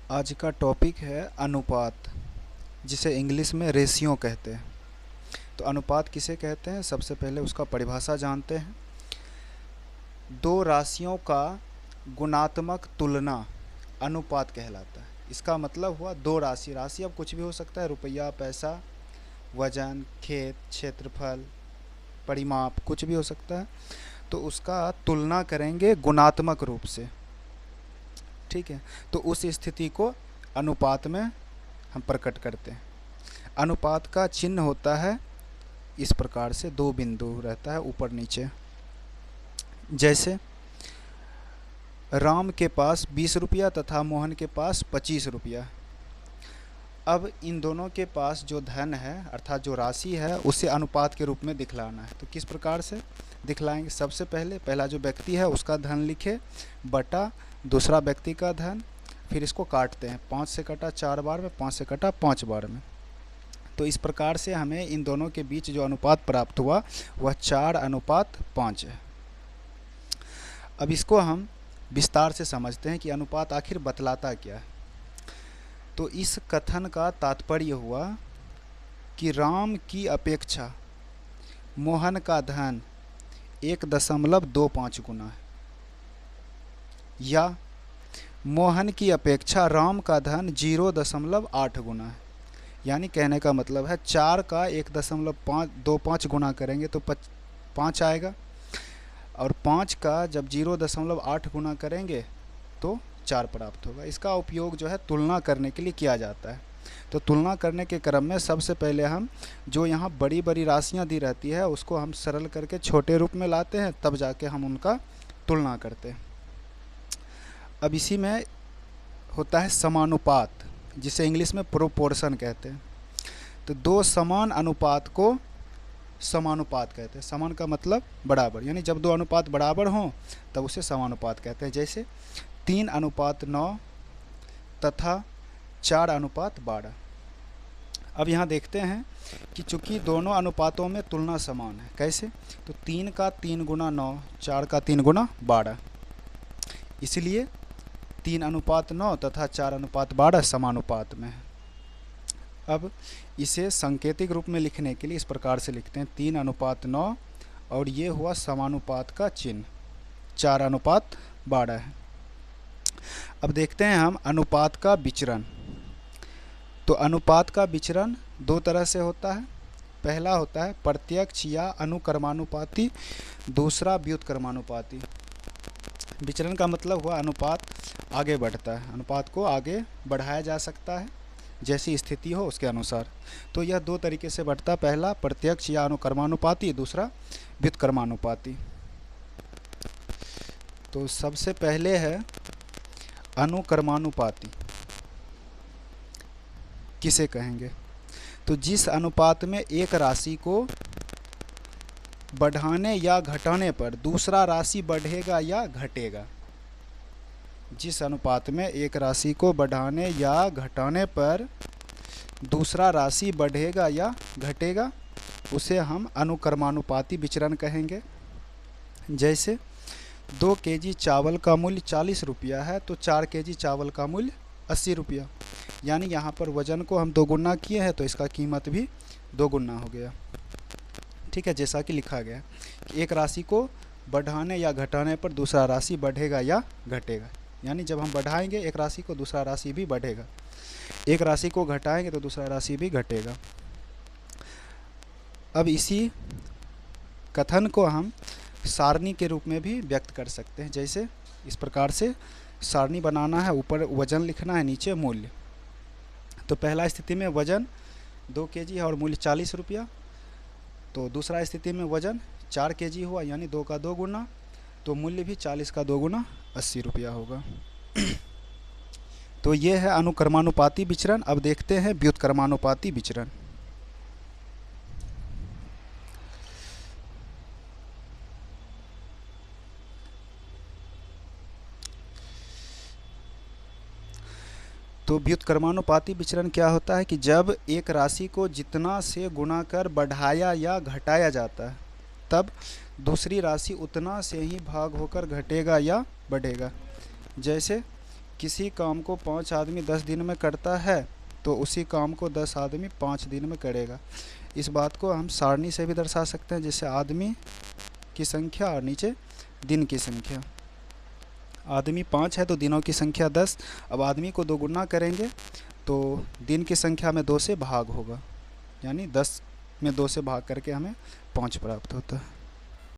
आज का टॉपिक है अनुपात, जिसे इंग्लिश में रेशियो कहते हैं। तो अनुपात किसे कहते हैं, सबसे पहले उसका परिभाषा जानते हैं। दो राशियों का गुणात्मक तुलना अनुपात कहलाता है। इसका मतलब हुआ दो राशि, राशि अब कुछ भी हो सकता है, रुपया, पैसा, वजन, खेत, क्षेत्रफल, परिमाप, कुछ भी हो सकता है। तो उसका तुलना करेंगे गुणात्मक रूप से, ठीक है। तो उस स्थिति को अनुपात में हम प्रकट करते हैं। अनुपात का चिन्ह होता है इस प्रकार से, दो बिंदु रहता है ऊपर नीचे। जैसे राम के पास 20 रुपया तथा मोहन के पास 25 रुपया। अब इन दोनों के पास जो धन है अर्थात जो राशि है उसे अनुपात के रूप में दिखलाना है। तो किस प्रकार से दिखलाएंगे, सबसे पहले पहला जो व्यक्ति है उसका धन लिखे बटा दूसरा व्यक्ति का धन, फिर इसको काटते हैं। 5 से कटा 4 बार में, 5 से कटा 5 बार में। तो इस प्रकार से हमें इन दोनों के बीच जो अनुपात प्राप्त हुआ वह 4:5 है। अब इसको हम विस्तार से समझते हैं कि अनुपात आखिर बतलाता क्या है। तो इस कथन का तात्पर्य हुआ कि राम की अपेक्षा मोहन का धन 1.25 गुना है, या मोहन की अपेक्षा राम का धन 0.8 गुना है। यानी कहने का मतलब है 4 का 1.25 गुना करेंगे तो 5 आएगा, और 5 का जब 0.8 गुना करेंगे तो 4 प्राप्त होगा। इसका उपयोग जो है तुलना करने के लिए किया जाता है। तो तुलना करने के क्रम में सबसे पहले हम जो यहाँ बड़ी बड़ी राशियाँ दी रहती है उसको हम सरल करके छोटे रूप में लाते हैं, तब जाके हम उनका तुलना करते हैं। अब इसी में होता है समानुपात, जिसे इंग्लिश में प्रोपोर्शन कहते हैं। तो दो समान अनुपात को समानुपात कहते हैं। समान का मतलब बराबर, यानी जब दो अनुपात बराबर हों तब उसे समानुपात कहते हैं। जैसे 3:9 तथा 4:12। अब यहाँ देखते हैं कि चूँकि दोनों अनुपातों में तुलना समान है। कैसे, तो 3 का 3 गुना 9, 4 का 3 गुना 12, इसलिए 3:9 तथा 4:12 समानुपात में है। अब इसे सांकेतिक रूप में लिखने के लिए इस प्रकार से लिखते हैं 3:9, और ये हुआ समानुपात का चिन्ह 4:12 है। अब देखते हैं हम अनुपात का विचरण। तो अनुपात का विचरण दो तरह से होता है। पहला होता है प्रत्यक्ष या अनुक्रमानुपाती, दूसरा व्युत्क्रमानुपाती। विचरण का मतलब हुआ अनुपात आगे बढ़ता है, अनुपात को आगे बढ़ाया जा सकता है जैसी स्थिति हो उसके अनुसार। तो यह दो तरीके से बढ़ता, पहला प्रत्यक्ष या अनुक्रमानुपाती, दूसरा व्युत्क्रमानुपाती। तो सबसे पहले है अनुक्रमानुपाती। किसे कहेंगे, तो जिस अनुपात में एक राशि को बढ़ाने या घटाने पर दूसरा राशि बढ़ेगा या घटेगा। जिस अनुपात में एक राशि को बढ़ाने या घटाने पर दूसरा राशि बढ़ेगा या घटेगा उसे हम अनुक्रमानुपाती विचरण कहेंगे। जैसे 2 केजी चावल का मूल्य 40 रुपया है तो 4 केजी चावल का मूल्य 80 रुपया। यानी यहाँ पर वजन को हम 2 गुना किए हैं तो इसका कीमत भी 2 गुना हो गया, ठीक है। जैसा कि लिखा गया कि एक राशि को बढ़ाने या घटाने पर दूसरा राशि बढ़ेगा या घटेगा। यानी जब हम बढ़ाएंगे एक राशि को, दूसरा राशि भी बढ़ेगा, एक राशि को घटाएंगे तो दूसरा राशि भी घटेगा। अब इसी कथन को हम सारणी के रूप में भी व्यक्त कर सकते हैं। जैसे इस प्रकार से सारणी बनाना है, ऊपर वजन लिखना है, नीचे मूल्य। तो पहला स्थिति में वजन 2 केजी है और मूल्य 40 रुपया। तो दूसरा स्थिति में वजन 4 केजी हुआ, यानी 2 का 2 गुना, तो मूल्य भी 40 का 2 गुना 80 रुपया होगा। तो ये है अनुक्रमानुपाती विचरण। अब देखते हैं व्युत्क्रमानुपाती विचरण। तो व्युत्क्रमानुपाती विचरण क्या होता है कि जब एक राशि को जितना से गुणा कर बढ़ाया या घटाया जाता है तब दूसरी राशि उतना से ही भाग होकर घटेगा या बढ़ेगा। जैसे किसी काम को 5 आदमी 10 दिन में करता है तो उसी काम को 10 आदमी 5 दिन में करेगा। इस बात को हम सारणी से भी दर्शा सकते हैं, जैसे आदमी की संख्या और नीचे दिन की संख्या। आदमी 5 है तो दिनों की संख्या 10। अब आदमी को 2 गुना करेंगे तो दिन की संख्या में 2 से भाग होगा, यानी 10 में 2 से भाग करके हमें 5 प्राप्त होता है।